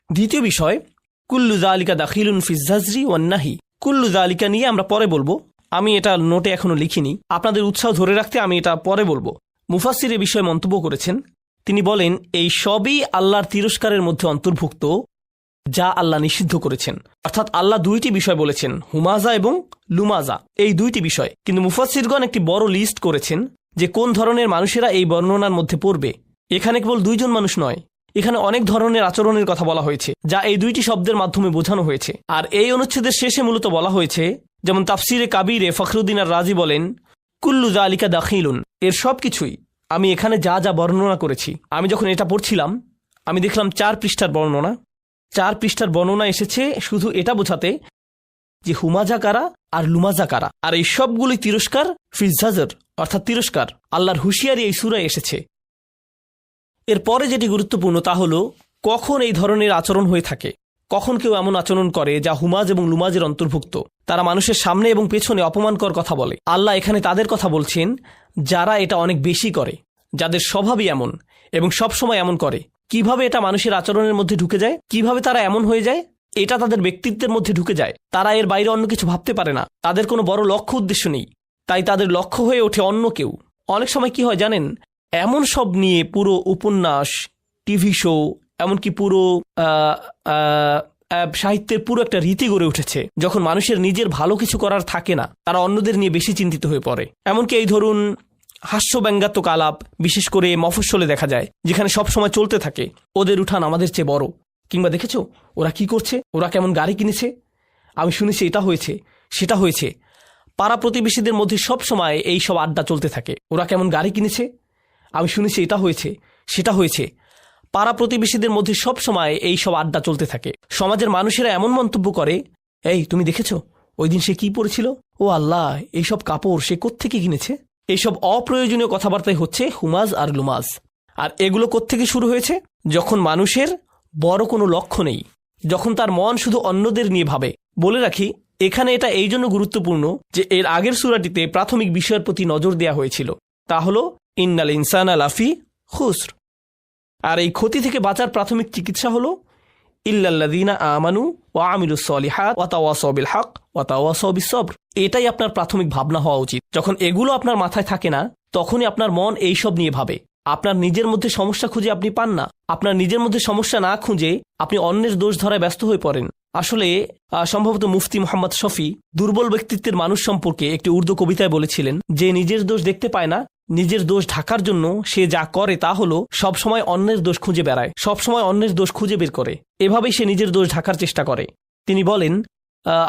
দ্বিতীয় বিষয় কুল্লু যালিকা দাখিলুন ফি যাজরি ওয়ান নাহি। কুল্লু যালিকা নিয়ে আমরা পরে বলবো, আমি এটা নোটে এখনো লিখিনি, আপনাদের উৎসাহ ধরে রাখতে আমি এটা পরে বলবো। মুফাসসির এ বিষয়ে মন্তব্য করেছেন, তিনি বলেন এই সবই আল্লাহর তিরস্কারের মধ্যে অন্তর্ভুক্ত যা আল্লাহ নিষিদ্ধ করেছেন। অর্থাৎ আল্লাহ দুইটি বিষয় বলেছেন, হুমাজা এবং লুমাজা, এই দুইটি বিষয়। কিন্তু মুফাসসিরগণ একটি বড় লিস্ট করেছেন যে কোন ধরনের মানুষেরা এই বর্ণনার মধ্যে পড়বে। এখানে কেবল দুইজন মানুষ নয়, এখানে অনেক ধরনের আচরণের কথা বলা হয়েছে যা এই দুইটি শব্দের মাধ্যমে বোঝানো হয়েছে। আর এই অনুচ্ছেদের শেষে মূলত বলা হয়েছে, যেমন তাফসিরে কাবিরে ফখরুদ্দিন আর রাজি বলেন, কুল্লু যালিকা দাখিলুন, এর সব কিছুই আমি এখানে যা যা বর্ণনা করেছি। আমি যখন এটা পড়ছিলাম আমি দেখলাম 4 পৃষ্ঠার বর্ণনা, 4 পৃষ্ঠার বর্ণনা এসেছে শুধু এটা বোঝাতে যে হুমাজা কারা আর লুমাজা কারা। আর এই সবগুলি তিরস্কার ফি যাজর, অর্থাৎ তিরস্কার, আল্লাহর হুঁশিয়ারি এই সূরায় এসেছে। এরপরে যেটি গুরুত্বপূর্ণ তা হলো কখন এই ধরনের আচরণ হয়ে থাকে, কখন কেউ এমন আচরণ করে যা হুমাজ এবং লুমাজের অন্তর্ভুক্ত। তারা মানুষের সামনে এবং পেছনে অপমানকর কথা বলে। আল্লাহ এখানে তাদের কথা বলছেন যারা এটা অনেক বেশি করে, যাদের স্বভাবই এমন এবং সবসময় এমন করে। কিভাবে এটা মানুষের আচরণের মধ্যে ঢুকে যায়, কিভাবে তারা এমন হয়ে যায়, এটা তাদের ব্যক্তিত্বের মধ্যে ঢুকে যায়। তারা এর বাইরে অন্য কিছু ভাবতে পারে না, তাদের কোনো বড় লক্ষ্য উদ্দেশ্য নেই, তাই তাদের লক্ষ্য হয়ে ওঠে অন্য কেউ। অনেক সময় কি হয় জানেন, এমন সব নিয়ে পুরো উপন্যাস, টিভি শো, এমনকি পুরো সাহিত্যের পুরো একটা রীতি গড়ে উঠেছে। যখন মানুষের নিজের ভালো কিছু করার থাকে না, তারা অন্যদের নিয়ে বেশি চিন্তিত হয়ে পড়ে। এমনকি এই ধরুন হাস্য ব্যঙ্গাত্মক আলাপ, বিশেষ করে মফস্বলে দেখা যায়, যেখানে সব সময় চলতে থাকে ওদের উঠান আমাদের চেয়ে বড়, কিংবা দেখেছো ওরা কি করছে, ওরা কেমন গাড়ি কিনেছে, আমি শুনেছি এটা হয়েছে সেটা হয়েছে। পাড়া প্রতিবেশীদের মধ্যে সব সময় এই সব আড্ডা চলতে থাকে, ওরা কেমন গাড়ি কিনেছে, আমি শুনেছি এটা হয়েছে সেটা হয়েছে। পাড়া প্রতিবেশীদের মধ্যে সব সময় এই সব আড্ডা চলতে থাকে। সমাজের মানুষেরা এমন মন্তব্য করে, এই তুমি দেখেছো ওই দিন সে কি পরেছিল, ও আল্লাহ এইসব কাপড় সে কোত্থেকে কিনেছে। এইসব অপ্রয়োজনীয় কথাবার্তাই হচ্ছে হুমাজ আর লুমাজ। আর এগুলো কোত্থেকে শুরু হয়েছে, যখন মানুষের বড় কোনো লক্ষ্য নেই, যখন তার মন শুধু অন্যদের নিয়ে ভাবে। বলে রাখি, এখানে এটা এই জন্য গুরুত্বপূর্ণ যে এর আগের সূরাটিতে প্রাথমিক বিষয়ের প্রতি নজর দেওয়া হয়েছিল, তা হলো ইন্নাল ইনসানা লাফি খুসর। আর এই ক্ষতি থেকে বাঁচার প্রাথমিক চিকিৎসা হলো ইল্লাল্লাযীনা আমানু ওয়া আমিলুস সলিহাত ওয়া তাওয়াসাউ বিল হক ওয়া তাওয়াসাউ বিস সবর। এটাই আপনার প্রাথমিক ভাবনা হওয়া উচিত। যখন এগুলো আপনার মাথায় থাকে না, তখনই আপনার মন এইসব নিয়ে ভাবে। আপনার নিজের মধ্যে সমস্যা খুঁজে আপনি পান না, আপনার নিজের মধ্যে সমস্যা না খুঁজে আপনি অন্যের দোষ ধরায় ব্যস্ত হয়ে পড়েন। আসলে সম্ভবত মুফতি মুহাম্মদ শফি দুর্বল ব্যক্তিত্বের মানুষ সম্পর্কে একটি উর্দু কবিতায় বলেছিলেন যে নিজের দোষ দেখতে পায় না, নিজের দোষ ঢাকার জন্য সে যা করে তা হলো সবসময় অন্যের দোষ খুঁজে বেড়ায়, সবসময় অন্যের দোষ খুঁজে বের করে, এভাবেই সে নিজের দোষ ঢাকার চেষ্টা করে। তিনি বলেন,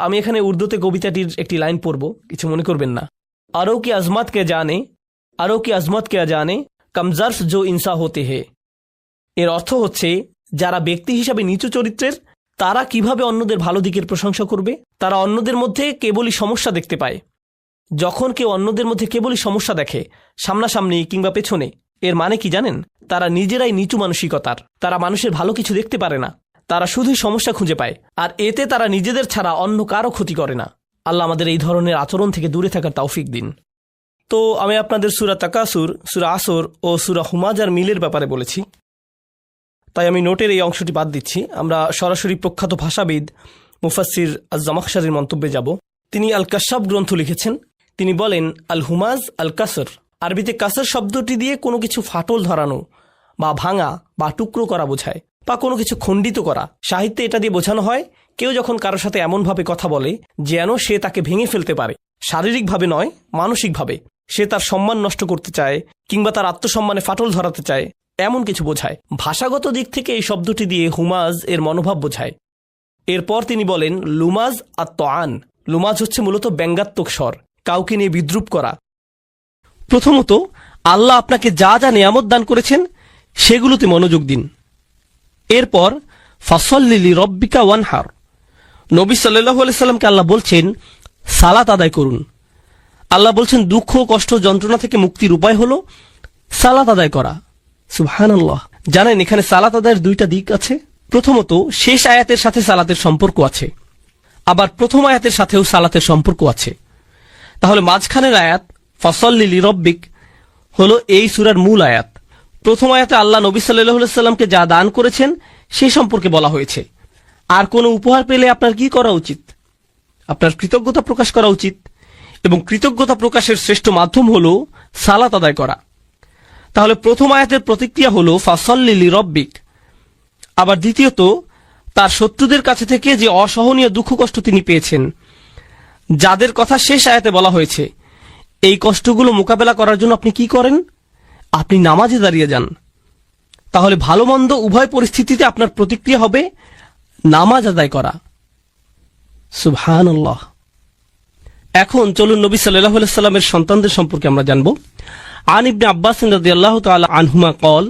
আমি এখানে উর্দুতে কবিতাটির একটি লাইন পড়ব, কিছু মনে করবেন না। আরও কি আজমত কে জানে, আরও কি আজমত কে জানে, কমজর্ফ জো ইনসা হতে হে। এর অর্থ হচ্ছে, যারা ব্যক্তি হিসাবে নিচু চরিত্রের তারা কিভাবে অন্যদের ভালো দিকের প্রশংসা করবে। তারা অন্যদের মধ্যে কেবলই সমস্যা দেখতে পায়। যখন কেউ অন্যদের মধ্যে কেবলই সমস্যা দেখে, সামনাসামনি কিংবা পেছনে, এর মানে কি জানেন, তারা নিজেরাই নিচু মানসিকতার, তারা মানুষের ভালো কিছু দেখতে পারে না, তারা শুধুই সমস্যা খুঁজে পায়, আর এতে তারা নিজেদের ছাড়া অন্য কারো ক্ষতি করে না। আল্লাহ আমাদের এই ধরনের আচরণ থেকে দূরে থাকার তৌফিক দিন। তো আমি আপনাদের সূরা তাকাসুর, সূরা আসর ও সূরা হুমাজার মিলের ব্যাপারে বলেছি, তাই আমি নোটের এই অংশটি বাদ দিচ্ছি। আমরা সরাসরি প্রখ্যাত ভাষাবিদ মুফাসসির আজ-জামাখশারির মন্তব্যে যাব। তিনি আল কাশাফ গ্রন্থ লিখেছেন। তিনি বলেন, আল হুমাজ আল কাসর, আরবিতে কাসর শব্দটি দিয়ে কোনো কিছু ফাটল ধরানো বা ভাঙা বা টুকরো করা বোঝায়, বা কোনো কিছু খণ্ডিত করা। সাহিত্যে এটা দিয়ে বোঝানো হয় কেউ যখন কারোর সাথে এমনভাবে কথা বলে যেন সে তাকে ভেঙে ফেলতে পারে, শারীরিকভাবে নয় মানসিকভাবে। সে তার সম্মান নষ্ট করতে চায় কিংবা তার আত্মসম্মানে ফাটল ধরাতে চায়, এমন কিছু বোঝায়। ভাষাগত দিক থেকে এই শব্দটি দিয়ে হুমাজ এর মনোভাব বোঝায়। এরপর তিনি বলেন, লুমাজ আত-তাআন, লুমাজ হচ্ছে মূলত ব্যঙ্গাত্মক স্বর, কাউকে নিয়ে বিদ্রুপ করা। প্রথমত, আল্লাহ আপনাকে যা যা নিয়ামত দান করেছেন সেগুলোতে মনোযোগ দিন। এরপর ফাসল্লি লিরাব্বিকা ওয়ানহার, নবী সাল্লাল্লাহু আলাইহি সাল্লামকে আল্লাহ বলছেন সালাত আদায় করুন। আল্লাহ বলছেন দুঃখ, কষ্ট, যন্ত্রণা থেকে মুক্তির উপায় হলো সালাত আদায় করা। সুবহানাল্লাহ। জানেন, এখানে সালাত আদায়ের দুইটা দিক আছে। প্রথমত, শেষ আয়াতের সাথে সালাতের সম্পর্ক আছে, আবার প্রথম আয়াতের সাথেও সালাতের সম্পর্ক আছে। তাহলে মাঝখানের আয়াত ফাসল্লি লিরাব্বিক হলো এই সূরার মূল আয়াত। প্রথম আয়াতে আল্লাহ নবী সাল্লাল্লাহু আলাইহি সাল্লামকে যা দান করেছেন সেই সম্পর্কে বলা হয়েছে। আর কোনো উপহার পেলে আপনার কি করা উচিত? আপনার কৃতজ্ঞতা প্রকাশ করা উচিত, এবং কৃতজ্ঞতা প্রকাশের শ্রেষ্ঠ মাধ্যম হল সালাত আদায় করা। তাহলে প্রথম আয়াতের প্রতিক্রিয়া হল ফাসল্লি লিরব্বিক। আবার দ্বিতীয়ত, তার শত্রুদের কাছে থেকে যে অসহনীয় দুঃখ কষ্ট তিনি পেয়েছেন, যাদের কথা শেষ আয়াতে বলা হয়েছে, এই কষ্টগুলো মোকাবেলা করার জন্য আপনি কি করেন? আপনি নামাজে দাঁড়িয়ে যান। তাহলে ভালো মন্দ উভয় পরিস্থিতিতে আপনার প্রতিক্রিয়া হবে নামাজ আদায় করা। সুবহানাল্লাহ। এখন চলুন নবী সাল্লাল্লাহু আলাইহি সাল্লামের সন্তানদের সম্পর্কে আমরা জানব। আন ইবনে আব্বাস রাদিয়াল্লাহু তাআলা আনহুমা قال,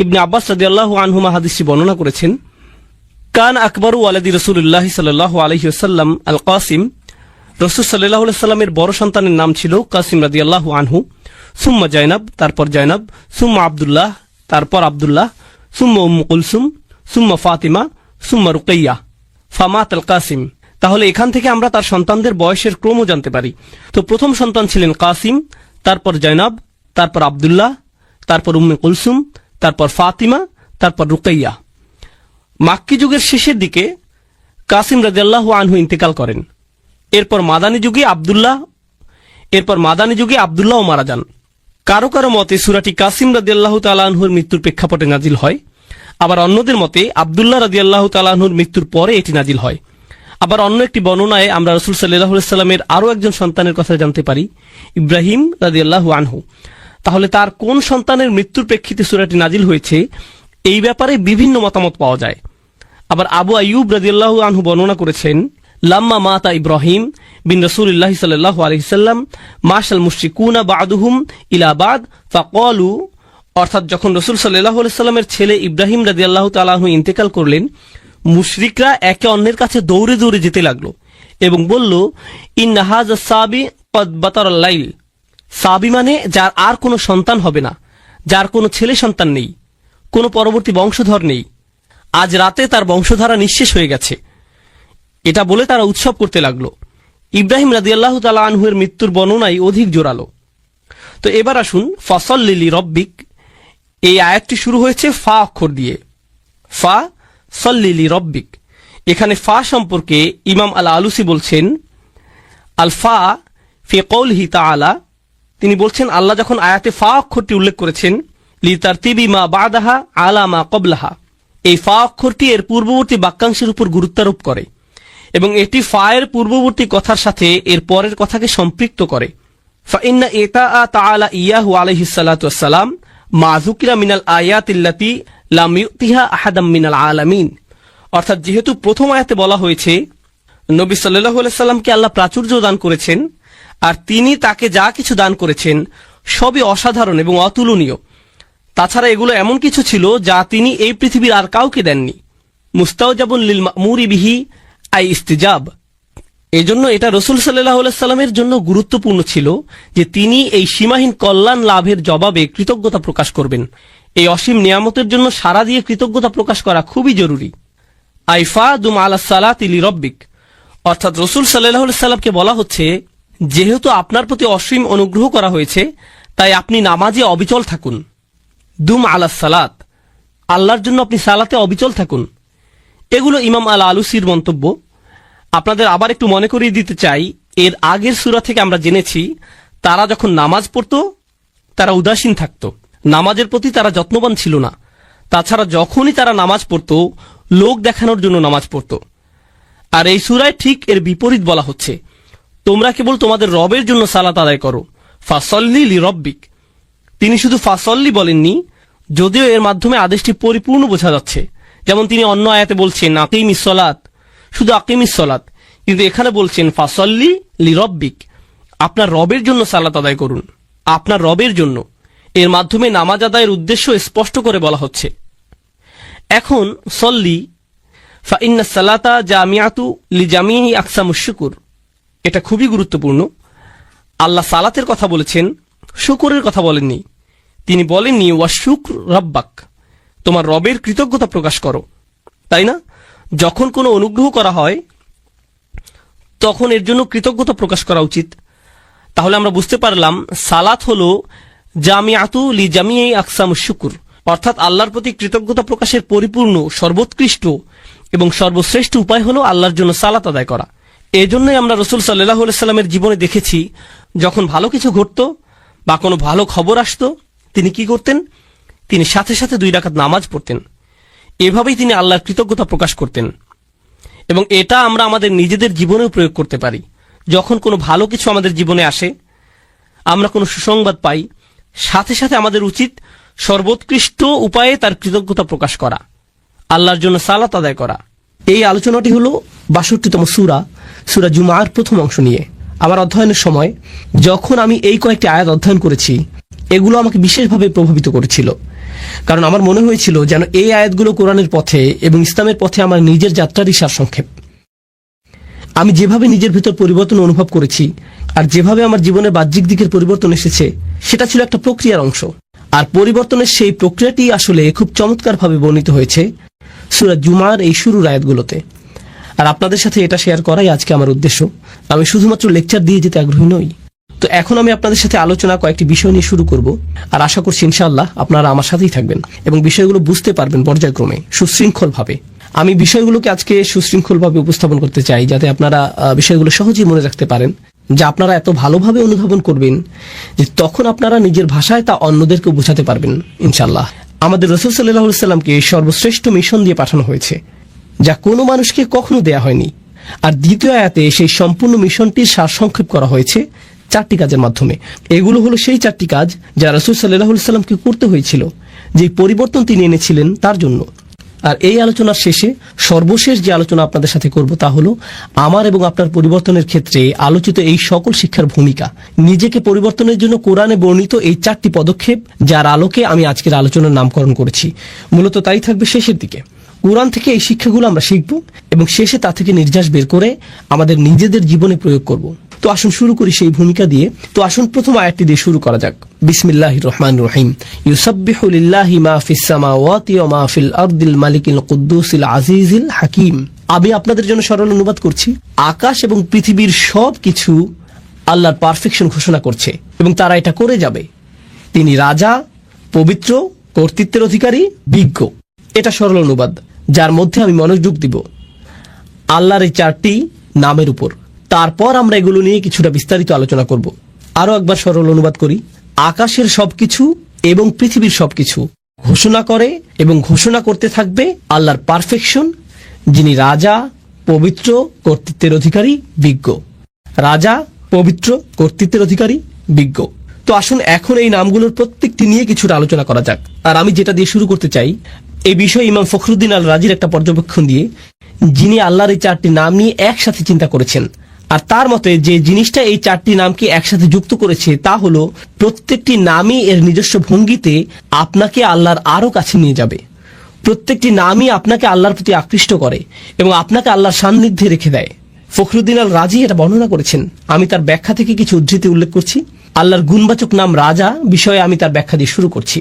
ইবনে আব্বাস রাদিয়াল্লাহু আনহুমা হাদিসটি বর্ণনা করেছেন, কান আকবরু ওয়ালাদি রাসূলুল্লাহ সাল্লাল্লাহু আলাইহি ওয়াসাল্লাম আল কাসিম। রাসূল সাল্লাল্লাহু আলাইহি সাল্লামের বড় সন্তানের নাম ছিল কাসিম রাদিয়াল্লাহু আনহু। সুম্মা জায়নাব, তারপর জায়নাব, সুম্মা আব্দুল্লাহ, তারপর আব্দুল্লাহ, সুম্মা উম্মু কুলসুম, সুম্মা ফাতিমা, সুম্মা রুকাইয়া, ফামাত আল কাসিম। তাহলে এখান থেকে আমরা তার সন্তানদের বয়সের ক্রমও জানতে পারি। তো প্রথম সন্তান ছিলেন কাসিম, তারপর জায়নাব, তারপর আব্দুল্লাহ, তারপর উম্মে কুলসুম, তারপর ফাতিমা, তারপর রুকাইয়া। মাক্কি যুগের শেষের দিকে কাসিম রাদিয়াল্লাহু আনহু ইন্তেকাল করেন। এরপর মাদানী যুগে আব্দুল্লাহ মারা যান। কারো কারো মতে সূরাটি কাসিম রাদিয়াল্লাহু তাআলা আনহুর মৃত্যুর প্রেক্ষাপটে নাজিল হয়। আবার অন্যদের মতে আব্দুল্লাহ রাদিয়াল্লাহু তাআলা আনহুর মৃত্যুর পরে এটি নাজিল হয়। আবার অন্য একটি বর্ণনায় আমরা রাসূল সাল্লাল্লাহু আলাইহি সাল্লামের আরো একজন সন্তানের কথা জানতে পারি, ইব্রাহিম রাদিয়াল্লাহু আনহু। তাহলে তার কোন সন্তানের মৃত্যুর প্রেক্ষিতে সূরাটি নাজিল হয়েছে, এই ব্যাপারে বিভিন্ন মতামত পাওয়া যায়। আবার আবু আইয়ুব রাদিয়াল্লাহু আনহু বর্ণনা করেছেন, লাম্মা মাতা ইব্রাহিম বিন রাসূলিল্লাহ সাল্লাল্লাহু আলাইহি সাল্লাম মাশাল মুশরিকুনা বা'দুহুম ইলা বা'দ ফাকালু, অর্থাৎ যখন রাসূল সাল্লাল্লাহু আলাইহি সাল্লামের ছেলে ইব্রাহিম রাদিয়াল্লাহু তাআলা আনহু ইন্তেকাল করলেন, মুশরিকরা একে অন্যের কাছে দৌড়ে দৌড়ে যেতে লাগলো এবং বলল, ইন্না হাযা সাবি ক্বাদ বাতারাল লাইল। সাবি মানে যার আর কোনো সন্তান হবে না, যার কোনো ছেলে সন্তান নেই, কোনো পরবর্তী বংশধর নেই, আজ রাতে তার বংশধারা নিঃশেষ হয়ে গেছে। এটা বলে তারা উৎসব করতে লাগলো। ইব্রাহিম রাদিয়াল্লাহু তাআলা আনহুর মৃত্যুর বর্ণনাই অধিক জোরালো। তো এবার আসুন, ফাসল্লি লিরব্বিক, এই আয়াতটি শুরু হয়েছে ফা অক্ষর দিয়ে। ফা সল্লি লিরব্বিক। এখানে ফা সম্পর্কে ইমাম আল আলুসি বলছেন, আল ফা ফি কওলিহি তাআলা, তিনি বলছেন আল্লাহ যখন আয়াতে ফা অক্ষরটি উল্লেখ করেছেন, লিতারতিবি মা বাদাহা আলা মা ক্বাবলাহা, এই ফা অক্ষরটি এর পূর্ববর্তী বাক্যাংশের উপর গুরুত্বারোপ করে এবং এটি ফা এর পূর্ববর্তী কথার সাথে এর পরের কথাকে সম্পৃক্ত করে। ফাইন্না ইতাআ তাআলা ইয়াহু আলাইহিস সালাতু ওয়াস সালাম মা যুকিরা মিনাল আয়াতিল্লাতি লাম ইউতিহা আহাদাম মিনাল আলামিন। অর্থাৎ যেহেতু প্রথম আয়াতে বলা হয়েছে নবী সাল্লাল্লাহু আলাইহি সাল্লামকে আল্লাহ প্রাচুর্য দান করেছেন, আর তিনি তাকে যা কিছু দান করেছেন সবই অসাধারণ এবং অতুলনীয়। তাছাড়া এগুলো এমন কিছু ছিল যা তিনি এই পৃথিবীর আর কাউকে দেননি। মুস্তাওজাবুন লিল মা'মুরি বিহি আই ইস্তিজাব। এজন্য এটা রাসূল সাল্লাল্লাহু আলাইহি সাল্লামের জন্য গুরুত্বপূর্ণ ছিল যে তিনি এই সীমাহীন কল্যাণ লাভের জবাবে কৃতজ্ঞতা প্রকাশ করবেন। এই অসীম নিয়ামতের জন্য সারা দিয়ে কৃতজ্ঞতা প্রকাশ করা খুবই জরুরি। আইফাদুম আলাস সালাতি লিরব্বিক, অর্থাৎ রাসূল সাল্লাল্লাহু আলাইহি সাল্লামকে বলা হচ্ছে, যেহেতু আপনার প্রতি অসীম অনুগ্রহ করা হয়েছে, তাই আপনি নামাজে অবিচল থাকুন। দুম আলাস সালাত, আল্লাহর জন্য আপনি সালাতে অবিচল থাকুন। এগুলো ইমাম আল আলুসির মন্তব্য। আপনাদের আবার একটু মনে করিয়ে দিতে চাই, এর আগের সূরা থেকে আমরা জেনেছি তারা যখন নামাজ পড়ত তারা উদাসীন থাকত, নামাজের প্রতি তারা যত্নবান ছিল না। তাছাড়া যখনই তারা নামাজ পড়ত, লোক দেখানোর জন্য নামাজ পড়ত। আর এই সূরায় ঠিক এর বিপরীত বলা হচ্ছে, তোমরা কেবল তোমাদের রবের জন্য সালাত আদায় করো। ফাসল্লি লিরব্বিক, তিনি শুধু ফাসল্লি বলেননি, যদিও এর মাধ্যমে আদেশটি পরিপূর্ণ বোঝা যাচ্ছে। যেমন তিনি অন্য আয়াতে বলছেন আকিমিস সালাত, শুধু আকিমিস সালাত, কিন্তু এখানে বলছেন ফাসল্লি লিরব্বিক, আপনার রবের জন্য সালাত আদায় করুন, আপনার রবের জন্য। এর মাধ্যমে নামাজ আদায়ের উদ্দেশ্য স্পষ্ট করে বলা হচ্ছে। এখন সল্লি ফাইন্নাস সালাতা জামিআতু লিজামিই আকসামুশ শুকুর, এটা খুবই গুরুত্বপূর্ণ। আল্লাহ সালাতের কথা বলেছেন, শুকরের কথা বলেননি। তিনি বলেননি ওয়া শুকর রব্বাক, তোমার রবের কৃতজ্ঞতা প্রকাশ করো, তাই না? যখন কোনো অনুগ্রহ করা হয় তখন এর জন্য কৃতজ্ঞতা প্রকাশ করা উচিত। তাহলে আমরা বুঝতে পারলাম সালাত হলো জামিআতু লিজামিই আকসামুশ শুকুর, অর্থাৎ আল্লাহর প্রতি কৃতজ্ঞতা প্রকাশের পরিপূর্ণ, সর্বোৎকৃষ্ট এবং সর্বশ্রেষ্ঠ উপায় হলো আল্লাহর জন্য সালাত আদায় করা। এজন্যই আমরা রাসূল সাল্লাল্লাহু আলাইহি সাল্লামের জীবনে দেখেছি, যখন ভালো কিছু ঘটত বা কোনো ভালো খবর আসতো, তিনি কি করতেন? তিনি সাথে সাথে 2 রাকাত নামাজ পড়তেন। এভাবেই তিনি আল্লাহর কৃতজ্ঞতা প্রকাশ করতেন। এবং এটা আমরা আমাদের নিজেদের জীবনেও প্রয়োগ করতে পারি। যখন কোনো ভালো কিছু আমাদের জীবনে আসে, আমরা কোনো সুসংবাদ পাই, সাথে সাথে আমাদের উচিত সর্বোৎকৃষ্ট উপায়ে তার কৃতজ্ঞতা প্রকাশ করা, আল্লাহর জন্য সালাত আদায় করা। এই আলোচনাটি হলো 62তম সূরা জুমার প্রথম অংশ নিয়ে। আমার অধ্যয়নের সময় যখন আমি এই কয়েকটি আয়াত অধ্যয়ন করেছি, এগুলো আমাকে বিশেষভাবে প্রভাবিত করেছিল। কারণ আমার মনে হয়েছিল যেন এই আয়াতগুলো কোরআনের পথে এবং ইসলামের পথে আমার নিজের যাত্রারই সারসংক্ষেপ। আমি যেভাবে নিজের ভিতর পরিবর্তন অনুভব করেছি আর যেভাবে আমার জীবনের বাহ্যিক দিকের পরিবর্তন এসেছে, সেটা ছিল একটা প্রক্রিয়ার অংশ। আর পরিবর্তনের সেই প্রক্রিয়াটি আসলে খুব চমৎকারভাবে বর্ণিত হয়েছে সূরা জুমার এই শুরুর আয়াতগুলোতে। আর আপনাদের সাথে এটা শেয়ার করাই আজকে আমার উদ্দেশ্য। আমি শুধুমাত্র লেকচার দিয়ে যেতে আগ্রহী নই। তো এখন আমি আপনাদের সাথে আলোচনা কয়েকটি বিষয় নিয়ে শুরু করব। আর আশা করছি ইনশাআল্লাহ আপনারা আমার সাথেই থাকবেন এবং বিষয়গুলো বুঝতে পারবেন পর্যায়ক্রমে, সুশৃঙ্খলভাবে। আমি বিষয়গুলোকে আজকে সুশৃঙ্খলভাবে উপস্থাপন করতে চাই, যাতে আপনারা বিষয়গুলো সহজেই মনে রাখতে পারেন, যা আপনারা এত ভালোভাবে অনুধাবন করবেন যে তখন আপনারা নিজের ভাষায় তা অন্যদেরকে বোঝাতে পারবেন ইনশাআল্লাহ। আমাদের রাসূল সাল্লাল্লাহু আলাইহি সাল্লামকে সর্বশ্রেষ্ঠ মিশন দিয়ে পাঠানো হয়েছে, যা কোনো মানুষকে কখনো দেয়া হয়নি। আর দ্বিতীয় আয়াতে সেই সম্পূর্ণ মিশনটির সারসংক্ষেপ করা হয়েছে 4টি কাজের মাধ্যমে। এগুলো হলো সেই 4টি কাজ যা রাসূল সাল্লাল্লাহু আলাইহি সাল্লামকে করতে হয়েছিল, যে পরিবর্তন তিনি এনেছিলেন তার জন্য। আর এই আলোচনার শেষে সর্বশেষ যে আলোচনা আপনাদের সাথে করব তা হলো আমার এবং আপনার পরিবর্তনের ক্ষেত্রে আলোচিত এই সকল শিক্ষার ভূমিকা, নিজেকে পরিবর্তনের জন্য কোরআনে বর্ণিত এই 4টি পদক্ষেপ, যার আলোকে আমি আজকের আলোচনার নামকরণ করেছি। মূলত তাই থাকবে শেষের দিকে। কোরআন থেকে এই শিক্ষাগুলো আমরা শিখব এবং শেষে তা থেকে নির্যাস বের করে আমাদের নিজেদের জীবনে প্রয়োগ করব। তো আসুন শুরু করি সেই ভূমিকা দিয়ে। তো আসুন প্রথম আয়াতটি দিয়ে শুরু করা যাক। বিসমিল্লাহির রহমানির রহিম। ইউসাব্বিহু লিল্লাহি মা ফিস সামাওয়াতি ওয়া মা ফিল আরদিল মালিকিল কুদ্দুসিল আজিজিল হাকিম। আমি আপনাদের জন্য সরল অনুবাদ করছি। আকাশ এবং পৃথিবীর সব কিছু আল্লাহর পারফেকশন ঘোষণা করছে এবং তারা এটা করে যাবে। তিনি রাজা, পবিত্র, কর্তৃত্বের অধিকারী, বিজ্ঞ। এটা সরল অনুবাদ, যার মধ্যে আমি মনোযোগ দিব আল্লাহর এই 4টি নামের উপর। তারপর আমরা এগুলো নিয়ে কিছুটা বিস্তারিত আলোচনা করব। আরো একবার সরল অনুবাদ করি। আকাশের সবকিছু এবং পৃথিবীর সবকিছু ঘোষণা করে এবং ঘোষণা করতে থাকবে আল্লাহর পারফেকশন, যিনি রাজা, পবিত্র, কর্তৃত্বের অধিকারী, বিজ্ঞ। রাজা, পবিত্র, কর্তৃত্বের অধিকারী, বিজ্ঞ। তো আসুন এখন এই নামগুলোর প্রত্যেকটি নিয়ে কিছুটা আলোচনা করা যাক। আর আমি যেটা দিয়ে শুরু করতে চাই, এই বিষয়ে ইমাম ফখরুদ্দিন আল রাজির একটা পর্যবেক্ষণ দিয়ে, যিনি আল্লাহর এই 4টি নাম নিয়ে একসাথে চিন্তা করেছেন। আর তার মতে যে জিনিসটা এই 4টি নামকে একসাথে যুক্ত করেছে তা হলো প্রত্যেকটি নামই এর নিজস্ব ভঙ্গিতে আপনাকে আল্লাহর আরো কাছে নিয়ে যাবে। প্রত্যেকটি নামই আপনাকে আল্লাহর প্রতি আকৃষ্ট করে এবং আপনাকে আল্লাহর সান্নিধ্যে রেখে দেয়। ফখরুদ্দিন আল রাজি এটা বর্ণনা করেছেন। আমি তার ব্যাখ্যা থেকে কিছু উদ্ধৃতি উল্লেখ করছি। আল্লাহর গুণবাচক নাম রাজা বিষয়ে আমি তার ব্যাখ্যা দিয়ে শুরু করছি।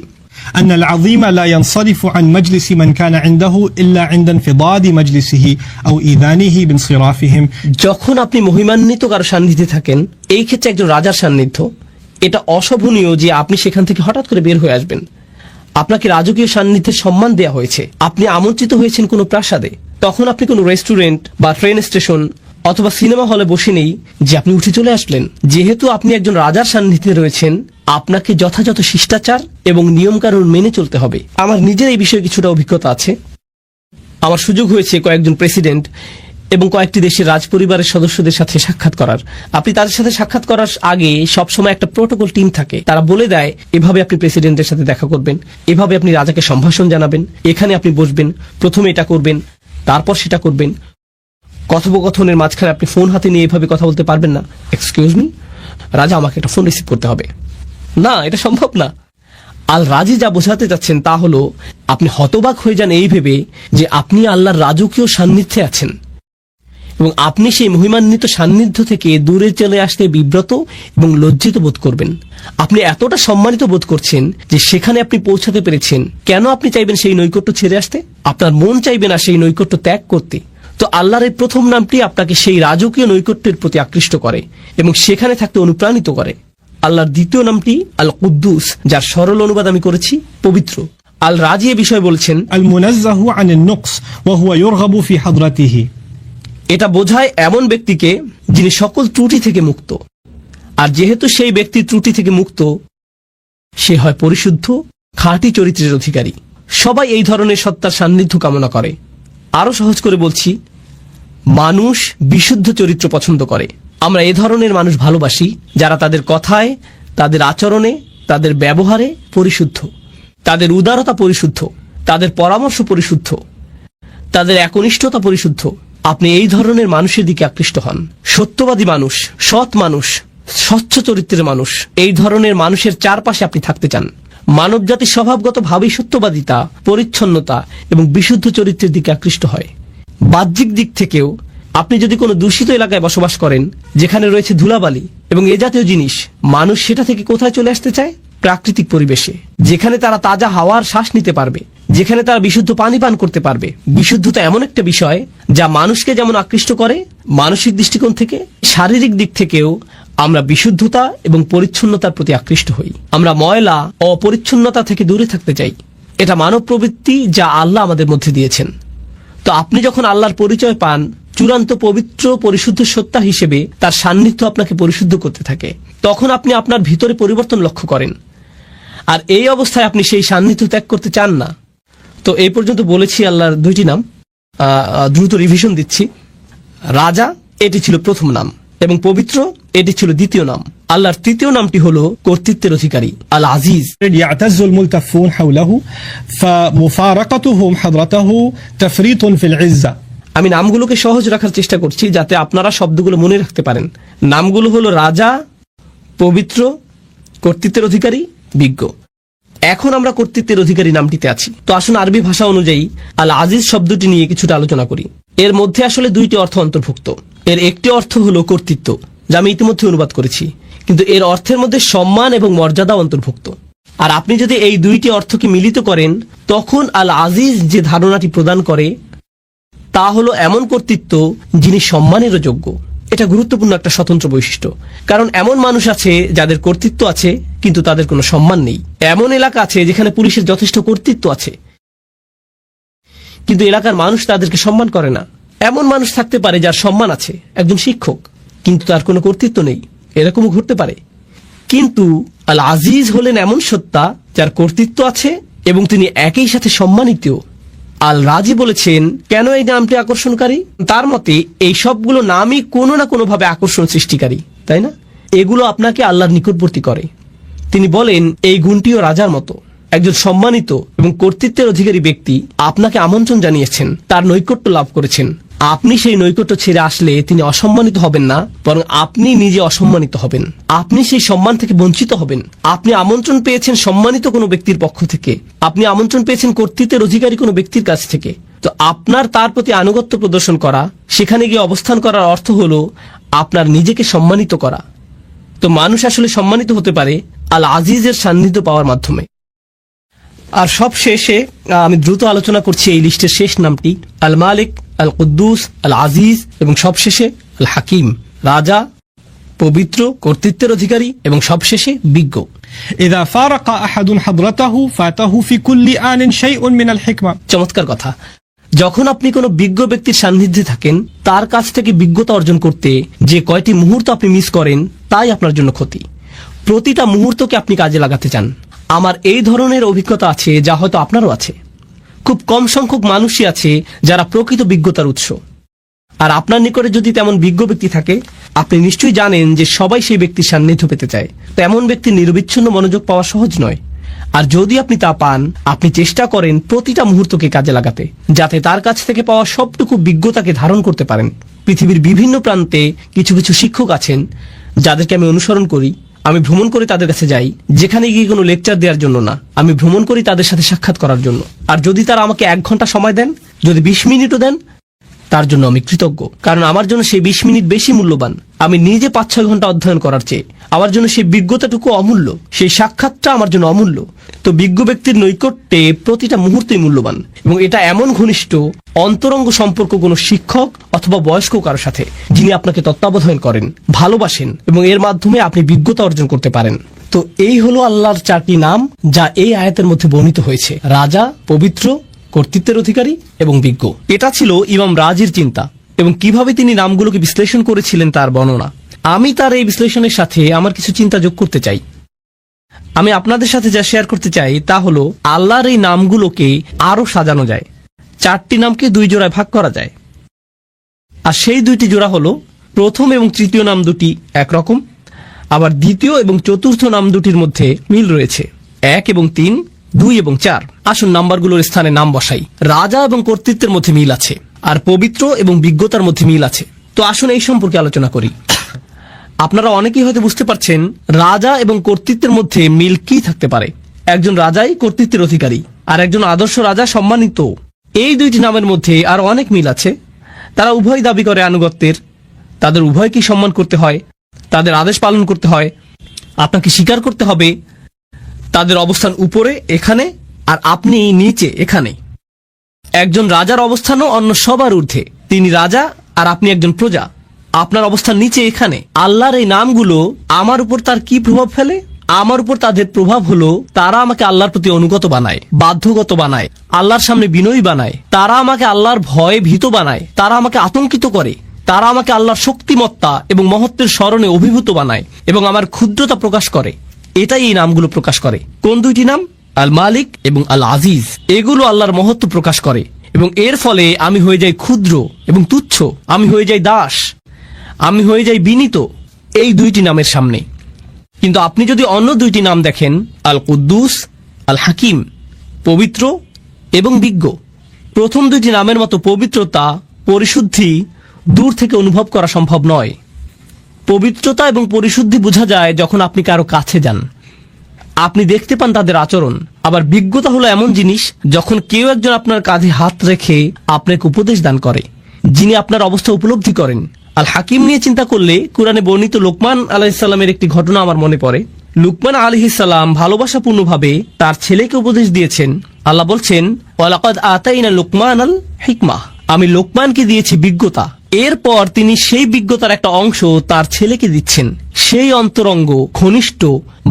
أن العظيم لا ينصرف عن مجلس من كان عنده إلا عند انفضاض مجلسه أو إذانه بانصرافهم। যখন আপনি মহিমান্বিত কারো সান্নিধ্যে থাকেন, এই ক্ষেত্রে একজন রাজার সান্নিধ্য, এটা অশোভনীয় যে আপনি সেখান থেকে হঠাৎ করে বের হয়ে আসবেন। আপনাকে রাজকীয় সান্নিধ্যের সম্মান দেওয়া হয়েছে। আপনি আমন্ত্রিত হয়েছেন কোনো প্রাসাদে। তখন আপনি কোনো রেস্টুরেন্ট বা ট্রেন স্টেশন অথবা সিনেমা হলে বসে নেই যে আপনি উঠে চলে আসলেন। যেহেতু আপনি একজন রাজার সান্নিধ্যে রয়েছেন, আপনাকে যথাযথ শিষ্টাচার এবং নিয়মকানুন মেনে চলতে হবে। আমার নিজের এই বিষয়ে কিছুটা অভিজ্ঞতা আছে। আমার সুযোগ হয়েছে কয়েকজন প্রেসিডেন্ট এবং কয়েকটি দেশের রাজপরিবারের সদস্যদের সাথে সাক্ষাৎ করার। আপনি তাদের সাথে সাক্ষাৎ করার আগে সবসময় একটা প্রোটোকল টিম থাকে, তারা বলে দেয় এভাবে আপনি প্রেসিডেন্টের সাথে দেখা করবেন, এভাবে আপনি রাজাকে সম্ভাষণ জানাবেন, এখানে আপনি বসবেন, প্রথমে এটা করবেন, তারপর সেটা করবেন। কথোপকথনের মাঝখানে আপনি ফোন হাতে নিয়ে এভাবে কথা বলতে পারবেন না। এক্সকিউজ মি, রাজা, আমাকে একটা ফোন রিসিভ করতে হবে। না, এটা সম্ভব না। আল রাজি যা বোঝাতে চাচ্ছেন তা হলো আপনি হতবাক হয়ে যান এই ভেবে যে আপনি আল্লাহর রাজকীয় সান্নিধ্যে আছেন এবং আপনি সেই মহিমান্বিত সান্নিধ্য থেকে দূরে চলে আসতে বিব্রত এবং লজ্জিত বোধ করবেন। আপনি এতটা সম্মানিত বোধ করছেন যে সেখানে আপনি পৌঁছাতে পেরেছেন। কেন আপনি চাইবেন সেই নৈকট্য ছেড়ে আসতে? আপনার মন চাইবে না সেই নৈকট্য ত্যাগ করতে। তো আল্লাহর এই প্রথম নামটি আপনাকে সেই রাজকীয় নৈকট্যের প্রতি আকৃষ্ট করে এবং সেখানে থাকতে অনুপ্রাণিত করে। আল্লাহর দ্বিতীয় নামটি আল কুদ্দুস, যার সরল অনুবাদ আমি করেছি পবিত্র। আল রাজি এ বিষয়ে বলছেন, المنزه عن النقص وهو يرغب في حضرته. এটা বোঝায় এমন ব্যক্তিকে যিনি সকল ত্রুটি থেকে মুক্ত। আর যেহেতু সেই ব্যক্তি ত্রুটি থেকে মুক্ত, সে হয় পরিশুদ্ধ, খাঁটি চরিত্রের অধিকারী। সবাই এই ধরনের সত্তার সান্নিধ্য কামনা করে। আরো সহজ করে বলছি, মানুষ বিশুদ্ধ চরিত্র পছন্দ করে। আমরা এ ধরনের মানুষ ভালোবাসি যারা তাদের কথায়, তাদের আচরণে, তাদের ব্যবহারে পরিশুদ্ধ, তাদের উদারতা পরিশুদ্ধ, তাদের পরামর্শ পরিশুদ্ধ, তাদের একনিষ্ঠতা পরিশুদ্ধ। আপনি এই ধরনের মানুষের দিকে আকৃষ্ট হন। সত্যবাদী মানুষ, সৎ মানুষ, স্বচ্ছ চরিত্রের মানুষ, এই ধরনের মানুষের চারপাশে আপনি থাকতে চান। মানবজাতির স্বভাবগতভাবেই সত্যবাদিতা, পরিচ্ছন্নতা এবং বিশুদ্ধ চরিত্রের দিকে আকৃষ্ট হয়। বাহ্যিক দিক থেকেও আপনি যদি কোনো দূষিত এলাকায় বসবাস করেন, যেখানে রয়েছে ধুলাবালি এবং এ জাতীয় জিনিস, মানুষ সেটা থেকে কোথায় চলে আসতে চায়? প্রাকৃতিক পরিবেশে, যেখানে তারা তাজা হাওয়ার শ্বাস নিতে পারবে, যেখানে তারা বিশুদ্ধ পানি পান করতে পারবে। বিশুদ্ধতা এমন একটা বিষয় যা মানুষকে যেমন আকৃষ্ট করে মানসিক দৃষ্টিকোণ থেকে, শারীরিক দিক থেকেও আমরা বিশুদ্ধতা এবং পরিচ্ছন্নতার প্রতি আকৃষ্ট হই। আমরা ময়লা ও অপরিচ্ছন্নতা থেকে দূরে থাকতে চাই। এটা মানব প্রবৃত্তি যা আল্লাহ আমাদের মধ্যে দিয়েছেন। তো আপনি যখন আল্লাহর পরিচয় পান চূড়ান্ত পবিত্র পরিশুদ্ধ সত্তা হিসেবে, তার সান্নিধ্য আপনাকে পরিশুদ্ধ করতে থাকে, তখন আপনি আপনার ভিতরে পরিবর্তন লক্ষ্য করেন। আর এই অবস্থায় আপনি সেই সান্নিধ্য ত্যাগ করতে চান না। তো এই পর্যন্ত বলেছি আল্লাহর দুইটি নাম, দ্রুত রিভিশন দিচ্ছি। রাজা, এটি ছিল প্রথম নাম, এবং পবিত্র, এটি ছিল দ্বিতীয় নাম। আল্লাহর তৃতীয় নামটি হলো কর্তৃত্বের অধিকারী, আল আজিজ। يعتز الملتفون حوله فمفارقتهم حضرته تفريط في العزة. আমি নামগুলোকে সহজ রাখার চেষ্টা করছি যাতে আপনারা শব্দগুলো মনে রাখতে পারেন। নামগুলো হলো রাজা, পবিত্র, কর্তৃত্বের অধিকারী, বিজ্ঞ। এখন আমরা কর্তৃত্বের অধিকারী নামটিতে আছি। তো আসুন আরবি ভাষা অনুযায়ী আল আজিজ শব্দটি নিয়ে কিছুটা আলোচনা করি। এর মধ্যে আসলে দুইটি অর্থ অন্তর্ভুক্ত। এর একটি অর্থ হলো কর্তৃত্ব, যা আমি ইতিমধ্যে অনুবাদ করেছি, কিন্তু এর অর্থের মধ্যে সম্মান এবং মর্যাদা অন্তর্ভুক্ত। আর আপনি যদি এই দুইটি অর্থকে মিলিত করেন, তখন আল আজিজ যে ধারণাটি প্রদান করে তা হলো এমন কর্তৃত্ব যিনি সম্মানেরও যোগ্য। এটা গুরুত্বপূর্ণ একটা স্বতন্ত্র বৈশিষ্ট্য, কারণ এমন মানুষ আছে যাদের কর্তৃত্ব আছে কিন্তু তাদের কোনো সম্মান নেই। এমন এলাকা আছে যেখানে পুলিশের যথেষ্ট কর্তৃত্ব আছে কিন্তু এলাকার মানুষ তাদেরকে সম্মান করে না। এমন মানুষ থাকতে পারে যার সম্মান আছে, একজন শিক্ষক, কিন্তু তার কোনো কর্তৃত্ব নেই, এরকমও ঘটতে পারে। কিন্তু আল আজিজ হলেন এমন সত্তা যার কর্তৃত্ব আছে এবং তিনি একই সাথে সম্মানিত। আল রাজি বলেছেন কেন এই নামটি আকর্ষণকারী? তার মতে এই সবগুলো নামই কোনো না কোনোভাবে আকর্ষণ সৃষ্টিকারী, তাই না? এগুলো আপনাকে আল্লাহর নিকটবর্তী করে। তিনি বলেন এই গুণটিও রাজার মতো। একজন সম্মানিত এবং কর্তৃত্বের অধিকারী ব্যক্তি আপনাকে আমন্ত্রণ জানিয়েছেন, তার নৈকট্য লাভ করেছেন। আপনি সেই নৈকট্য ছেড়ে আসলে তিনি অসম্মানিত হবেন না, বরং আপনি নিজে অসম্মানিত হবেন। আপনি সেই সম্মান থেকে বঞ্চিত হবেন। আপনি আমন্ত্রণ পেয়েছেন সম্মানিত কোনো ব্যক্তির পক্ষ থেকে, আপনি আমন্ত্রণ পেয়েছেন কর্তৃত্বের অধিকারী কোনো ব্যক্তির কাছ থেকে। তো আপনার তার প্রতি আনুগত্য প্রদর্শন করা, সেখানে গিয়ে অবস্থান করার অর্থ হলো আপনার নিজেকে সম্মানিত করা। তো মানুষ আসলে সম্মানিত হতে পারে আল আজিজের সান্নিধ্য পাওয়ার মাধ্যমে। আর সব শেষে আমি দ্রুত আলোচনা করছি এই লিস্টের শেষ নামটি, আল মালিক, আল কুদ্দুস, আল আজিজ এবং সবশেষে আল হাকিম। রাজা, পবিত্র, কর্তৃত্বের অধিকারী এবং সবশেষে বিজ্ঞ। إذا فارق أحد حضرته فاته في كل آن شيء من الحكمة. চমৎকার কথা। যখন আপনি কোনো বিজ্ঞ ব্যক্তির সান্নিধ্যে থাকেন, তার কাছ থেকে বিজ্ঞতা অর্জন করতে যে কয়টি মুহূর্ত আপনি মিস করেন তাই আপনার জন্য ক্ষতি। প্রতিটা মুহূর্তকে আপনি কাজে লাগাতে চান। আমার এই ধরনের অভিজ্ঞতা আছে, যা হয়তো আপনারও আছে। খুব কম সংখ্যক মানুষই আছে যারা প্রকৃত বিজ্ঞতার উৎস। আর আপনার নিকটে যদি তেমন বিজ্ঞ ব্যক্তি থাকে, আপনি নিশ্চয়ই জানেন যে সবাই সেই ব্যক্তির সান্নিধ্য পেতে চায়। তেমন ব্যক্তির নিরবিচ্ছিন্ন মনোযোগ পাওয়া সহজ নয়। আর যদি আপনি তা পান, আপনি চেষ্টা করেন প্রতিটা মুহূর্তকে কাজে লাগাতে, যাতে তার কাছ থেকে পাওয়া সবটুকু বিজ্ঞতাকে ধারণ করতে পারেন। পৃথিবীর বিভিন্ন প্রান্তে কিছু কিছু শিক্ষক আছেন যাদেরকে আমি অনুসরণ করি। আমি ভ্রমণ করে তাদের কাছে যাই, যেখানে গিয়ে কোনো লেকচার দেওয়ার জন্য না, আমি ভ্রমণ করি তাদের সাথে সাক্ষাৎ করার জন্য। আর যদি তারা আমাকে 1 ঘন্টা সময় দেন, যদি 20 মিনিটও দেন, তার জন্য আমি কৃতজ্ঞ, কারণ আমার জন্য সেই 20 মিনিট বেশি মূল্যবান আমি নিজে 5-6 ঘন্টা অধ্যয়ন করার চেয়ে। আমার জন্য সেই বিজ্ঞতাটুকু অমূল্য, সেই সাক্ষাৎটা আমার জন্য অমূল্য। তো বিজ্ঞ ব্যক্তির নৈকট্যে প্রতিটা মুহূর্তই মূল্যবান, এবং এটা এমন ঘনিষ্ঠ অন্তরঙ্গ সম্পর্ক কোনো শিক্ষক অথবা বয়স্ক কারোর সাথে, যিনি আপনাকে তত্ত্বাবধান করেন, ভালোবাসেন এবং এর মাধ্যমে আপনি বিজ্ঞতা অর্জন করতে পারেন। তো এই হলো আল্লাহর 4টি নাম যা এই আয়াতের মধ্যে বর্ণিত হয়েছে: রাজা, পবিত্র, কর্তৃত্বের অধিকারী এবং বিজ্ঞ। এটা ছিল ইমাম রাজির চিন্তা এবং কিভাবে তিনি নামগুলোকে বিশ্লেষণ করেছিলেন তার বর্ণনা। আমি তার এই বিশ্লেষণের সাথে আমার কিছু চিন্তা যোগ করতে চাই। আমি আপনাদের সাথে যা শেয়ার করতে চাই তা হলো আল্লাহর এই নামগুলোকে আরো সাজানো যায়। 4টি নামকে 2 জোড়ায় ভাগ করা যায়, আর সেই 2টি জোড়া হলো প্রথম এবং তৃতীয় নাম দুটি একরকম, আবার দ্বিতীয় এবং চতুর্থ নাম দুটির মধ্যে মিল রয়েছে। 1 এবং 3, 2 এবং 4। আসুন নাম্বারগুলোর স্থানে নাম বসাই। রাজা এবং কর্তৃত্বের মধ্যে মিল আছে, আর পবিত্র এবং বিজ্ঞতার মধ্যে মিল আছে। তো আসুন এই সম্পর্কে আলোচনা করি। আপনারা অনেকেই হয়তো বুঝতে পারছেন রাজা এবং কর্তৃত্বের মধ্যে মিল কি থাকতে পারে। একজন রাজাই কর্তৃত্বের অধিকারী, আর একজন আদর্শ রাজা সম্মানিত। এই 2টি নামের মধ্যে আর অনেক মিল আছে। তারা উভয় দাবি করে আনুগত্যের, তাদের উভয়কেই সম্মান করতে হয়, তাদের আদেশ পালন করতে হয়। আপনাকে স্বীকার করতে হবে তাদের অবস্থান উপরে এখানে, আর আপনি নিচে এখানে। একজন রাজার অবস্থানও অন্য সবার ঊর্ধ্বে। তিনি রাজা আর আপনি একজন প্রজা। আপনার অবস্থান নিচে এখানে। আল্লাহর এই নামগুলো আমার উপর তার কি প্রভাব ফেলে? আমার উপর তাদের প্রভাব হলো তারা আমাকে আল্লাহর প্রতি অনুগত বানায়, বাধ্যগত বানায়, আল্লাহর সামনে বিনয়ী বানায়। তারা আমাকে আল্লাহর ভয়ে ভীত বানায়, তারা আমাকে আতঙ্কিত করে, তারা আমাকে আল্লাহর শক্তিমত্তা এবং মহত্বের স্মরণে অভিভূত বানায় এবং আমার ক্ষুদ্রতা প্রকাশ করে। এটাই এই নামগুলো প্রকাশ করে। কোন 2টি নাম? আল মালিক এবং আল আজিজ। এগুলো আল্লাহর মহত্ব প্রকাশ করে এবং এর ফলে আমি হয়ে যাই ক্ষুদ্র এবং তুচ্ছ, আমি হয়ে যাই দাস, আমি হয়ে যাই বিনীত এই 2টি নামের সামনে। কিন্তু আপনি যদি অন্য 2টি নাম দেখেন, আল কুদ্দুস, আল হাকিম, পবিত্র এবং বিজ্ঞ। প্রথম 2টি নামের মতো পবিত্রতা, পরিশুদ্ধি দূর থেকে অনুভব করা সম্ভব নয়। পবিত্রতা এবং পরিশুদ্ধি বোঝা যায় যখন আপনি কারো কাছে যান, আপনি দেখতে পান তাদের আচরণ। আবার বিজ্ঞতা হলো এমন জিনিস যখন কেউ একজন আপনার কাঁধে হাত রেখে আপনাকে উপদেশ দান করে, যিনি আপনার অবস্থা উপলব্ধি করেন। আল হাকিম নিয়ে চিন্তা করলে কুরআনে বর্ণিত লোকমান আলাইহিসসালামের একটি ঘটনা আমার মনে পড়ে। লুকমান আলাইহিসসালাম ভালোবাসাপূর্ণভাবে তার ছেলেকে উপদেশ দিয়েছেন। আল্লাহ বলছেন, ওয়ালাকাদ আতাইনা লুকমানাল হিকমাহ, আমি লোকমানকে দিয়েছি বিজ্ঞতা। এরপর তিনি সেই বিজ্ঞতার একটা অংশ তার ছেলেকে দিচ্ছেন। সেই অন্তরঙ্গ, ঘনিষ্ঠ,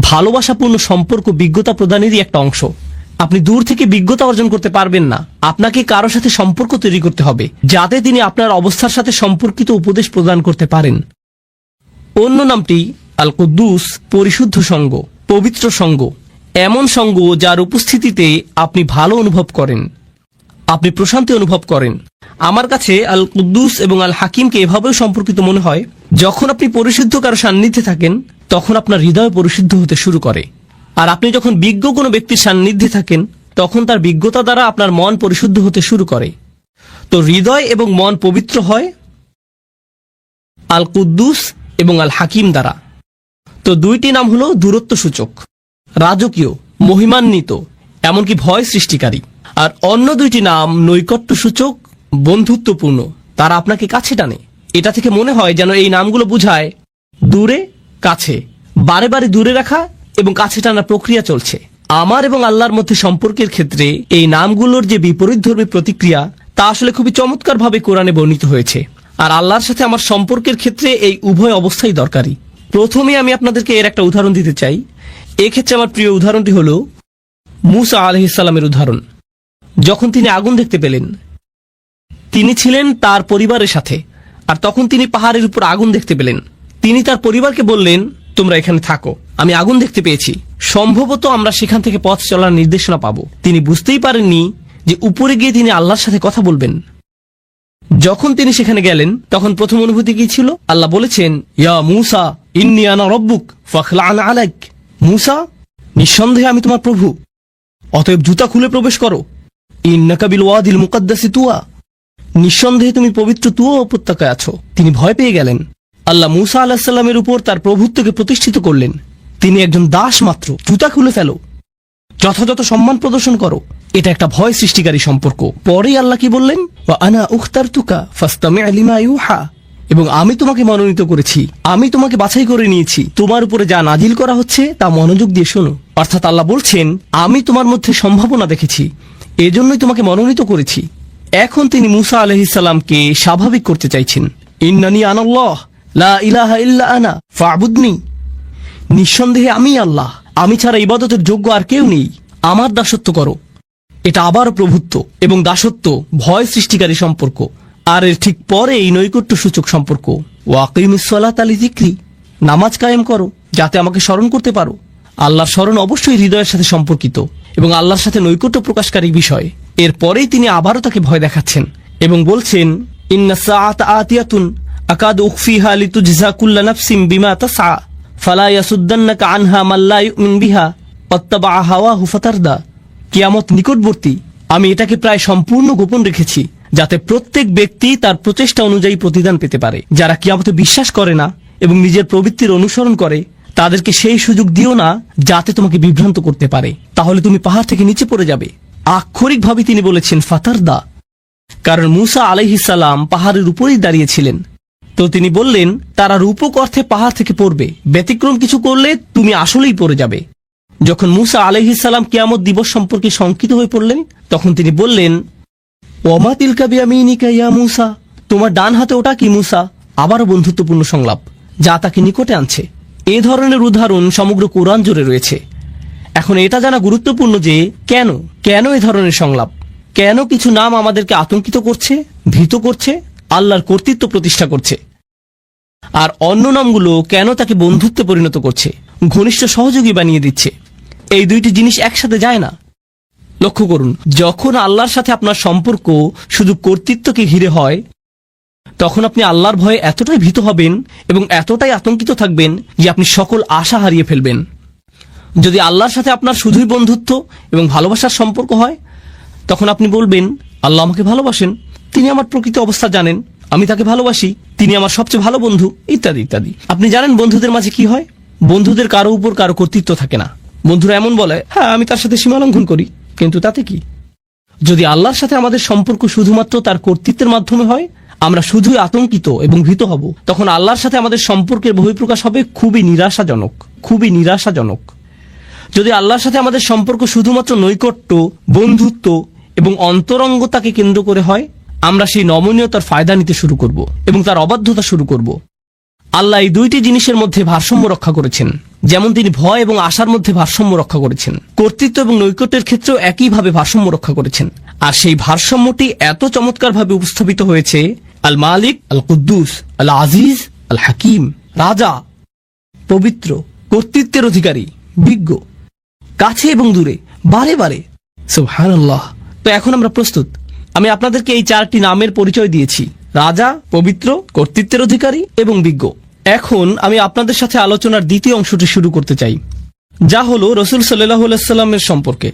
ভালোবাসাপূর্ণ সম্পর্ক বিজ্ঞতা প্রদানেরই একটা অংশ। আপনি দূর থেকে বিজ্ঞতা অর্জন করতে পারবেন না। আপনাকে কারো সাথে সম্পর্ক তৈরি করতে হবে যাতে তিনি আপনার অবস্থার সাথে সম্পর্কিত উপদেশ প্রদান করতে পারেন। অন্য নামটি আল কুদ্দুস, পরিশুদ্ধ সঙ্গ, পবিত্র সঙ্গ। এমন সঙ্গ যার উপস্থিতিতে আপনি ভালো অনুভব করেন, আপনি প্রশান্তি অনুভব করেন। আমার কাছে আল কুদ্দুস এবং আল হাকিমকে এভাবেও সম্পর্কিত মনে হয়, যখন আপনি পরিশুদ্ধ কারো সান্নিধ্যে থাকেন তখন আপনার হৃদয় পরিশুদ্ধ হতে শুরু করে, আর আপনি যখন বিজ্ঞ কোনো ব্যক্তির সান্নিধ্যে থাকেন তখন তার বিজ্ঞতা দ্বারা আপনার মন পরিশুদ্ধ হতে শুরু করে। তো হৃদয় এবং মন পবিত্র হয় আল কুদ্দুস এবং আল হাকিম দ্বারা। তো 2টি নাম হলো দূরত্ব সূচক, রাজকীয়, মহিমান্বিত, এমনকি ভয় সৃষ্টিকারী। আর অন্য 2টি নাম নৈকট্য সূচক, বন্ধুত্বপূর্ণ। তারা আপনাকে কাছে টানে। এটা থেকে মনে হয় যেন এই নামগুলো বোঝায় দূরে কাছে, বারে বারে দূরে রাখা এবং কাছে টানার প্রক্রিয়া চলছে। আমার এবং আল্লাহর মধ্যে সম্পর্কের ক্ষেত্রে এই নামগুলোর যে বিপরীতধর্মী প্রতিক্রিয়া তা আসলে খুবই চমৎকারভাবে কোরআনে বর্ণিত হয়েছে। আর আল্লাহর সাথে আমার সম্পর্কের ক্ষেত্রে এই উভয় অবস্থাই দরকারি। প্রথমে আমি আপনাদেরকে এর একটা উদাহরণ দিতে চাই। এক্ষেত্রে আমার প্রিয় উদাহরণটি হলো মূসা আলাইহিস সালামের উদাহরণ। যখন তিনি আগুন দেখতে পেলেন, তিনি ছিলেন তার পরিবারের সাথে, আর তখন তিনি পাহাড়ের উপর আগুন দেখতে পেলেন। তিনি তার পরিবারকে বললেন, তোমরা এখানে থাকো, আমি আগুন দেখতে পেয়েছি, সম্ভবত আমরা সেখান থেকে পথ চলার নির্দেশনা পাবো। তিনি বুঝতেই পারেননি যে উপরে গিয়ে তিনি আল্লাহর সাথে কথা বলবেন। যখন তিনি সেখানে গেলেন তখন প্রথম অনুভূতি কি ছিল? আল্লাহ বলেছেন, ইয়া মূসা ইন্নী আনা রব্বুক ফাখলা'ন আলাইক। মূসা, নিঃসন্দেহে আমি তোমার প্রভু, অতএব জুতা খুলে প্রবেশ করো। ইন্নাকা বিল ওয়াদিল মুকাদ্দাসি তুয়া, নিঃসন্দেহে তুমি পবিত্র তুয়া উপত্যকায় আছো। তিনি ভয় পেয়ে গেলেন। আল্লাহ মূসা আলাইহিস সালামের উপর তার প্রভুত্বকে প্রতিষ্ঠিত করলেন। তিনি একজন দাস মাত্র, জুতা খুলে ফেলো, যথাযথ সম্মান প্রদর্শন করো। এটা একটা ভয় সৃষ্টিকারী সম্পর্ক। পরেই আল্লাহ কি বললেন? ওয়া আনা উখতারতুকা ফাসতামি' লিমা ইউহা, এবং আমি তোমাকে মনোনীত করেছি, আমি তোমাকে বাছাই করে নিয়েছি, তোমার উপরে যা নাজিল করা হচ্ছে তা মনোযোগ দিয়ে শোনো। অর্থাৎ আল্লাহ বলছেন, আমি তোমার মধ্যে সম্ভাবনা দেখেছি, এজন্যই তোমাকে মনোনীত করেছি। এখন তিনি মূসা আলাইহিস সালামকে স্বাভাবিক করতে চাইছেন। ইন্নানি আনাল্লাহ লা ইলাহা ইল্লা আনা ফা'বুদনি, নিঃসন্দেহে আমি আল্লাহ, আমি ছাড়া ইবাদতের যোগ্য আর কেউ নেই, আমার দাসত্ব করো। এটা আবার প্রভুত্ব এবং দাসত্ব ভয় সৃষ্টিকারী সম্পর্ক। আর এর ঠিক পরে এই নৈকট্য সূচক সম্পর্ক, ওয়াকিমিস সালাতা লিযিকরি, নামাজ কায়েম করো যাতে আমাকে স্মরণ করতে পারো। আল্লাহর স্মরণ অবশ্যই হৃদয়ের সাথে সম্পর্কিত এবং আল্লাহর সাথে নৈকট্য প্রকাশকারী বিষয়। এরপরেই তিনি আবারও তাকে ভয় দেখাচ্ছেন এবং বলছেন, ইন্নাস সাআতা আতিয়াতুন আকাদু উখফিহা লিতুজজা কুল্লু নাফসিন বিমা তাসআ ফালা ইয়াসুদ্দান্নাকা আনহা মান লা ইউমিন বিহা ওয়াত্তাবা হাওয়াহু ফাতারদা। কিয়ামত নিকটবর্তী, আমি এটাকে প্রায় সম্পূর্ণ গোপন রেখেছি যাতে প্রত্যেক ব্যক্তি তার প্রচেষ্টা অনুযায়ী প্রতিদান পেতে পারে। যারা কিয়ামতে বিশ্বাস করে না এবং নিজের প্রবৃত্তির অনুসরণ করে, তাদেরকে সেই সুযোগ দিও না যাতে তোমাকে বিভ্রান্ত করতে পারে, তাহলে তুমি পাহাড় থেকে নিচে পড়ে যাবে। আক্ষরিকভাবে তিনি বলেছেন ফাতারদা, কারণ মূসা আলাইহিস সালাম পাহাড়ের উপরেই দাঁড়িয়েছিলেন। তো তিনি বললেন তারা রূপক অর্থে পাহাড় থেকে পড়বে, ব্যতিক্রম কিছু করলে তুমি আসলেই পড়ে যাবে। যখন মূসা আলাইহিস সালাম কিয়ামত দিবস সম্পর্কে শঙ্কিত হয়ে পড়লেন, তখন তিনি বললেন, ওমা তিলকা বিয়ামিনিকা ইয়া মূসা, তোমার ডান হাতে ওটা কি মূসা? আবারও বন্ধুত্বপূর্ণ সংলাপ যা তাকে নিকটে আনছে। এ ধরনের উদাহরণ সমগ্র কোরআন জুড়ে রয়েছে। এখন এটা জানা গুরুত্বপূর্ণ যে কেন এ ধরনের সংলাপ, কেন কিছু নাম আমাদেরকে আতঙ্কিত করছে, ভীত করছে, আল্লাহর কর্তৃত্ব প্রতিষ্ঠা করছে, আর অন্য নামগুলো কেন তাকে বন্ধুত্বে পরিণত করছে, ঘনিষ্ঠ সহযোগী বানিয়ে দিচ্ছে। এই দুইটি জিনিস একসাথে যায় না। লক্ষ্য করুন, যখন আল্লাহর সাথে আপনার সম্পর্ক শুধু কর্তৃত্বকে ঘিরে হয়, তখন আপনি আল্লাহর ভয়ে এতটাই ভীত হবেন এবং এতটাই আতঙ্কিত থাকবেন যে আপনি সকল আশা হারিয়ে ফেলবেন। যদি আল্লাহর সাথে আপনার শুধুই বন্ধুত্ব এবং ভালোবাসার সম্পর্ক হয়, তখন আপনি বলবেন, আল্লাহ আমাকে ভালোবাসেন, তিনি আমার প্রকৃত অবস্থা জানেন, আমি তাকে ভালোবাসি, তিনি আমার সবচেয়ে ভালো বন্ধু, ইত্যাদি ইত্যাদি। আপনি জানেন বন্ধুদের মাঝে কি হয়? বন্ধুদের কারো উপর কারো কর্তৃত্ব থাকে না। বন্ধুরা এমন বলে, হ্যাঁ আমি তার সাথে সীমা লঙ্ঘন করি, কিন্তু তাতে কি? যদি আল্লাহর সাথে আমাদের সম্পর্ক শুধুমাত্র তার কর্তৃত্বের মাধ্যমে হয়, আমরা শুধুই আতঙ্কিত এবং ভীত হব, তখন আল্লাহর সাথে আমাদের সম্পর্কের বহিঃপ্রকাশ হবে খুবই নিরাশাজনক। যদি আল্লাহর সাথে আমাদের সম্পর্ক শুধুমাত্র নৈকট্য, বন্ধুত্ব এবং অন্তরঙ্গতাকে কেন্দ্র করে হয়, আমরা সেই নমনীয়তার ফায়দা নিতে শুরু করব এবং তার অবাধ্যতা শুরু করব। আল্লাহ এই দুইটি জিনিসের মধ্যে ভারসাম্য রক্ষা করেছেন, যেমন তিনি ভয় এবং আশার মধ্যে ভারসাম্য রক্ষা করেছেন, কর্তৃত্ব এবং নৈকট্যের ক্ষেত্রেও একইভাবে ভারসাম্য রক্ষা করেছেন। আর সেই ভারসাম্যটি এত চমৎকারভাবে উপস্থাপিত হয়েছে আল মালিক, আল কুদ্দুস, আল আজিজ, আল হাকিম, রাজা, পবিত্র, কর্তৃত্বের অধিকারী, বিজ্ঞ, কাছে এবং দূরে, বারে বারে। সুবহানাল্লাহ। তো এখন আমরা প্রস্তুত। আমি আপনাদেরকে এই চারটি নামের পরিচয় দিয়েছি: রাজা, পবিত্র, কর্তৃত্বের অধিকারী এবং বিজ্ঞ। এখন আমি আপনাদের সাথে আলোচনার দ্বিতীয় অংশটি শুরু করতে চাই, যা হলো রাসূল সাল্লাল্লাহু আলাইহি ওয়াসাল্লামের সম্পর্কে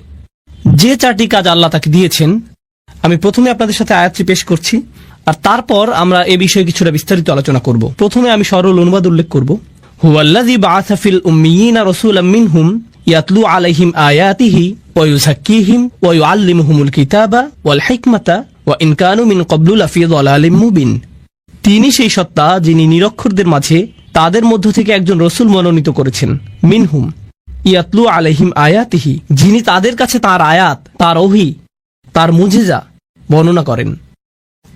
যে চারটি কাজ আল্লাহ তাকে দিয়েছেন। আমি প্রথমে আপনাদের সাথে আয়াতটি পেশ করছি, আর তারপর আমরা এ বিষয়ে কিছুটা বিস্তারিত আলোচনা করব। প্রথমে আমি সরল অনুবাদ উল্লেখ করব। হুয়াল্লাযী বাআসা ফিল উম্মিয়িনা রাসূলাম মিনহুম ইয়াতলু আলাইহিম আয়াতিহি ওয়া ইউযাক্কিহিম ওয়া ইউআল্লিমুহুমুল কিতাবা ওয়াল হিকমাতা ওয়া ইন কানু মিন ক্বাবলু লাফি যালালিম মুবিন। তিনি সেই সত্তা যিনি নিরক্ষরদের মাঝে তাদের মধ্য থেকে একজন রাসূল মনোনীত করেছেন। মিনহুম ইয়াতলু আলাইহিম আয়াতিহি, যিনি তাদের কাছে তার আয়াত, তার ওহী, তার মুজিজা বর্ণনা করেন।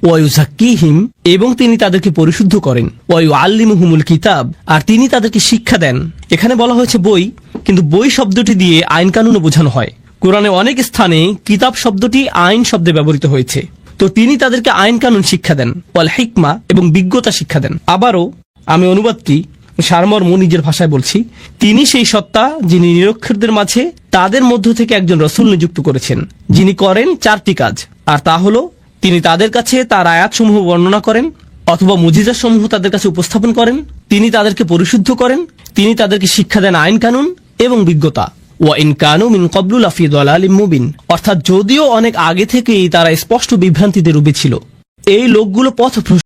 ওয়া ইউযাক্কিহিম, এবং তিনি তাদেরকে পরিশুদ্ধ করেন। ওয়া ইউআল্লিমুহুমুল কিতাব, আর তিনি তাদেরকে শিক্ষা দেন। এখানে বলা হয়েছে বই, কিন্তু বই শব্দটি দিয়ে আইন কানুনও বোঝানো হয়। কোরআনে অনেক স্থানে কিতাব শব্দটি আইন শব্দে ব্যবহৃত হয়েছে। তো তিনি তাদেরকে আইন কানুন শিক্ষা দেন, ওয়াল হিকমা, এবং বিজ্ঞতা শিক্ষা দেন। আবারও আমি অনুবাদটি সারমর্ম নিজের ভাষায় বলছি। তিনি সেই সত্তা যিনি নিরক্ষরদের মাঝে তাদের মধ্য থেকে একজন রাসূল নিযুক্ত করেছেন, যিনি করেন চারটি কাজ। আর তা হলো, তিনি তাদের কাছে তার আয়াতসমূহ বর্ণনা করেন অথবা মুজিজাসমূহ তাদের কাছে উপস্থাপন করেন, তিনি তাদেরকে পরিশুদ্ধ করেন, তিনি তাদেরকে শিক্ষা দেন আইন কানুন এবং বিজ্ঞতা। ওয়া ইন কানু মিন ক্বাবলু লাফি যালালিম মুবিন, অর্থাৎ যদিও অনেক আগে থেকেই তারা স্পষ্ট বিভ্রান্তিতে ডুবে ছিল, এই লোকগুলো পথভ্রষ্ট